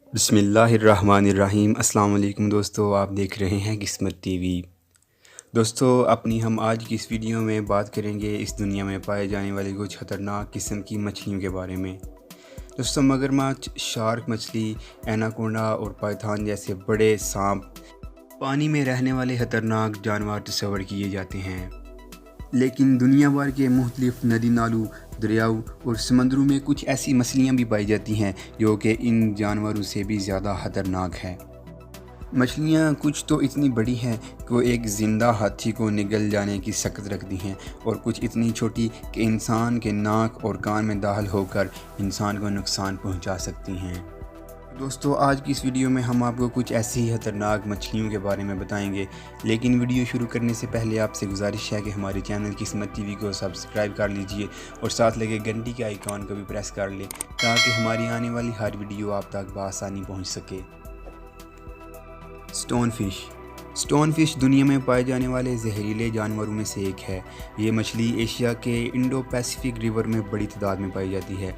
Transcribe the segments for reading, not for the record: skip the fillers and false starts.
बिस्मिल्लाहिर्रहमानिर्रहीम। अस्सलाम वालेकुम दोस्तों, आप देख रहे हैं किस्मत टीवी। दोस्तों, अपनी हम आज की इस वीडियो में बात करेंगे इस दुनिया में पाए जाने वाली कुछ ख़तरनाक किस्म की मछलियों के बारे में। दोस्तों, मगरमच्छ, शार्क मछली, एनाकोंडा और पाइथन जैसे बड़े सांप पानी में रहने वाले ख़तरनाक जानवर तस्वर किए जाते हैं। लेकिन दुनिया भर के मुख्तलिफ नदी नालों, दरियाओं और समंदरों में कुछ ऐसी मछलियाँ भी पाई जाती हैं जो कि इन जानवरों से भी ज़्यादा ख़तरनाक हैं। मछलियाँ कुछ तो इतनी बड़ी हैं कि वो एक ज़िंदा हाथी को निगल जाने की सकत रखती हैं, और कुछ इतनी छोटी कि इंसान के नाक और कान में दाखिल होकर इंसान को नुकसान पहुंचा सकती हैं। दोस्तों, आज की इस वीडियो में हम आपको कुछ ऐसी ही खतरनाक मछलियों के बारे में बताएंगे। लेकिन वीडियो शुरू करने से पहले आपसे गुजारिश है कि हमारे चैनल किस्मत टीवी को सब्सक्राइब कर लीजिए और साथ लगे घंटी के आइकॉन को भी प्रेस कर लें ताकि हमारी आने वाली हर वीडियो आप तक बआसानी पहुंच सके। स्टोन फिश दुनिया में पाए जाने वाले जहरीले जानवरों में से एक है। ये मछली एशिया के इंडो पैसिफिक रिवर में बड़ी तादाद में पाई जाती है।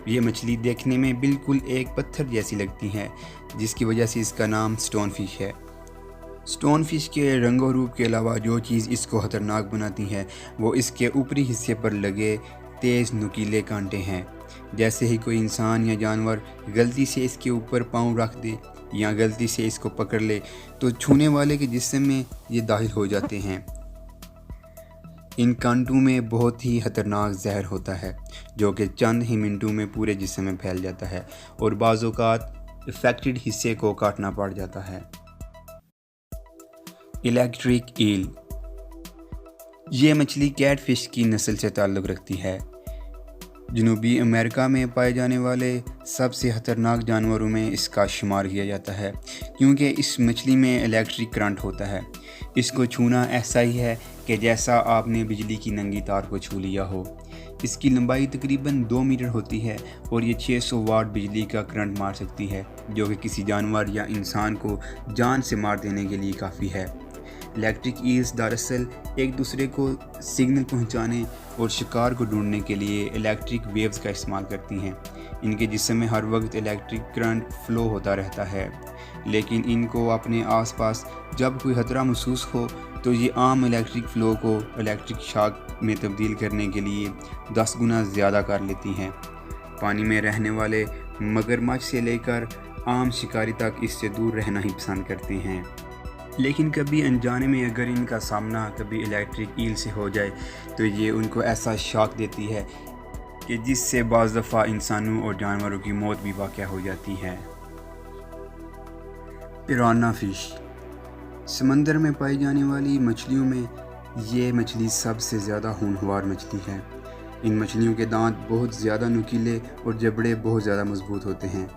ये मछली देखने में बिल्कुल एक पत्थर जैसी लगती है, जिसकी वजह से इसका नाम स्टोन फिश है। स्टोन फिश के रंग और रूप के अलावा जो चीज़ इसको ख़तरनाक बनाती है वो इसके ऊपरी हिस्से पर लगे तेज़ नुकीले कांटे हैं। जैसे ही कोई इंसान या जानवर गलती से इसके ऊपर पाँव रख दे या गलती से इसको पकड़ ले तो छूने वाले के जिस्म में ये दाखिल हो जाते हैं। इन कांटों में बहुत ही ख़तरनाक जहर होता है जो कि चंद ही मिनटों में पूरे जिस्म में फैल जाता है और बाज़ औक़ात इफ़ेक्टेड हिस्से को काटना पड़ जाता है। इलेक्ट्रिक ईल, ये मछली कैट फिश की नस्ल से ताल्लुक़ रखती है। जनूबी अमेरिका में पाए जाने वाले सबसे ख़तरनाक जानवरों में इसका शुमार किया जाता है क्योंकि इस मछली में इलेक्ट्रिक करंट होता है। इसको छूना ऐसा ही है कि जैसा आपने बिजली की नंगी तार को छू लिया हो। इसकी लंबाई तकरीबन 2 मीटर होती है और ये 600 वाट बिजली का करंट मार सकती है, जो कि किसी जानवर या इंसान को जान से मार देने के लिए काफ़ी है। इलेक्ट्रिक ईल्स दरअसल एक दूसरे को सिग्नल पहुंचाने और शिकार को ढूंढने के लिए इलेक्ट्रिक वेव्स का इस्तेमाल करती हैं। इनके जिस्म में हर वक्त इलेक्ट्रिक करंट फ्लो होता रहता है, लेकिन इनको अपने आसपास जब कोई खतरा महसूस हो तो ये आम इलेक्ट्रिक फ़्लो को इलेक्ट्रिक शॉक में तब्दील करने के लिए 10 गुना ज़्यादा कर लेती हैं। पानी में रहने वाले मगरमच्छ से लेकर आम शिकारी तक इससे दूर रहना ही पसंद करते हैं। लेकिन कभी अनजाने में अगर इनका सामना कभी इलेक्ट्रिक ईल से हो जाए तो ये उनको ऐसा शॉक देती है कि जिससे बाज़ दफ़ा इंसानों और जानवरों की मौत भी वाक़या हो जाती है। पिरान्हा फिश, समंदर में पाई जाने वाली मछलियों में ये मछली सबसे ज़्यादा होनहार मछली है। इन मछलियों के दांत बहुत ज़्यादा नुकीले और जबड़े बहुत ज़्यादा मजबूत होते हैं।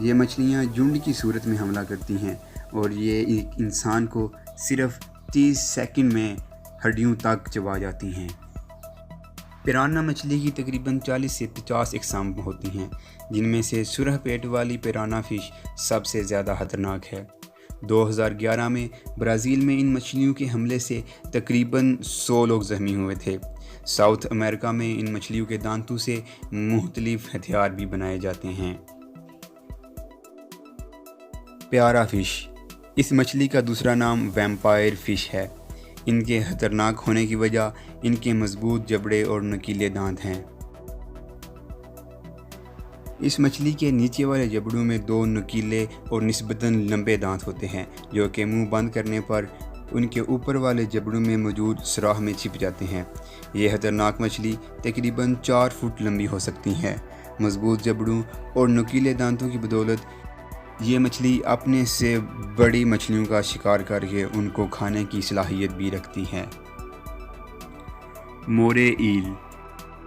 ये मछलियाँ झुंड की सूरत में हमला करती हैं और ये एक इंसान को सिर्फ 30 सेकंड में हड्डियों तक चबा जाती हैं। पिरान्हा मछली की तकरीबन 40 से 50 अक़साम होती हैं, जिनमें से सुरह पेट वाली पिरान्हा फिश सबसे ज़्यादा ख़तरनाक है। 2011 में ब्राज़ील में इन मछलियों के हमले से तकरीबन 100 लोग ज़ख्मी हुए थे। साउथ अमेरिका में इन मछलियों के दांतों से मुख्तलिफ हथियार भी बनाए जाते हैं। प्यारा फ़िश, इस मछली का दूसरा नाम वैम्पायर फ़िश है। इनके ख़तरनाक होने की वजह इनके मजबूत जबड़े और नुकीले दांत हैं। इस मछली के नीचे वाले जबड़ों में 2 नुकीले और निस्बतन लंबे दांत होते हैं जो कि मुंह बंद करने पर उनके ऊपर वाले जबड़ों में मौजूद सुराख में छिप जाते हैं। ये ख़तरनाक मछली तकरीबन 4 फुट लंबी हो सकती है। मजबूत जबड़ों और नुकीले दांतों की बदौलत ये मछली अपने से बड़ी मछलियों का शिकार करके उनको खाने की सलाहियत भी रखती है। मोरे ईल,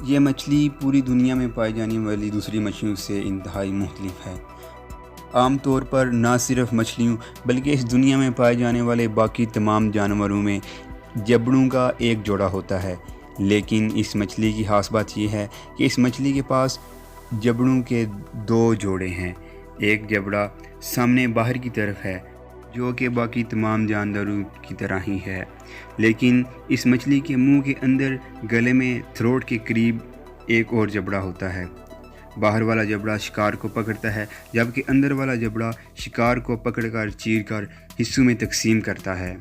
ये मछली पूरी दुनिया में पाई जाने वाली दूसरी मछलियों से इंतहाई मुख्तलिफ है। आम तौर पर ना सिर्फ मछलियों बल्कि इस दुनिया में पाए जाने वाले बाकी तमाम जानवरों में जबड़ों का एक जोड़ा होता है, लेकिन इस मछली की खास बात यह है कि इस मछली के पास जबड़ों के 2 जोड़े हैं। एक जबड़ा सामने बाहर की तरफ है जो कि बाकी तमाम जानवरों की तरह ही है, लेकिन इस मछली के मुंह के अंदर गले में थ्रोट के करीब एक और जबड़ा होता है। बाहर वाला जबड़ा शिकार को पकड़ता है, जबकि अंदर वाला जबड़ा शिकार को पकड़कर चीरकर हिस्सों में तकसीम करता है।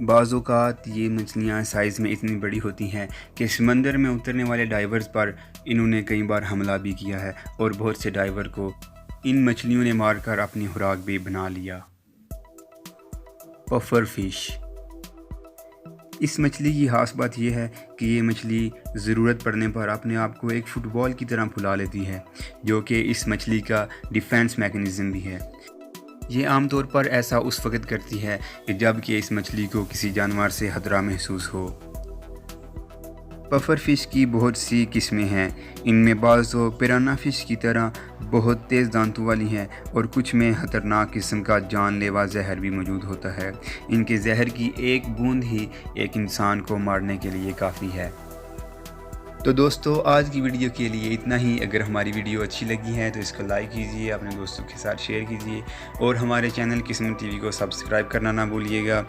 बाज़ औक़ात ये मछलियाँ साइज़ में इतनी बड़ी होती हैं कि समंदर में उतरने वाले डाइवर्स पर इन्होंने कई बार हमला भी किया है और बहुत से डाइवर को इन मछलियों ने मारकर अपनी खुराक भी बना लिया। Puffer fish. इस मछली की ख़ास बात यह है कि ये मछली ज़रूरत पड़ने पर अपने आप को एक फ़ुटबॉल की तरह फुला लेती है, जो कि इस मछली का डिफेंस मैकेनिज़्म भी है। ये आमतौर पर ऐसा उस वक़्त करती है कि जब कि इस मछली को किसी जानवर से खतरा महसूस हो। पफर फ़िश की बहुत सी किस्में हैं। इनमें बाज़ तो पिराना फ़िश की तरह बहुत तेज़ दांतों वाली हैं और कुछ में ख़तरनाक किस्म का जानलेवा जहर भी मौजूद होता है। इनके जहर की एक बूंद ही एक इंसान को मारने के लिए काफ़ी है। तो दोस्तों, आज की वीडियो के लिए इतना ही। अगर हमारी वीडियो अच्छी लगी है तो इसको लाइक कीजिए, अपने दोस्तों के साथ शेयर कीजिए और हमारे चैनल किस्मत टीवी को सब्सक्राइब करना ना भूलिएगा।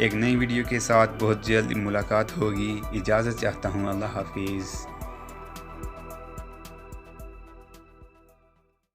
एक नई वीडियो के साथ बहुत जल्द मुलाकात होगी। इजाज़त चाहता हूँ। अल्लाह हाफिज़।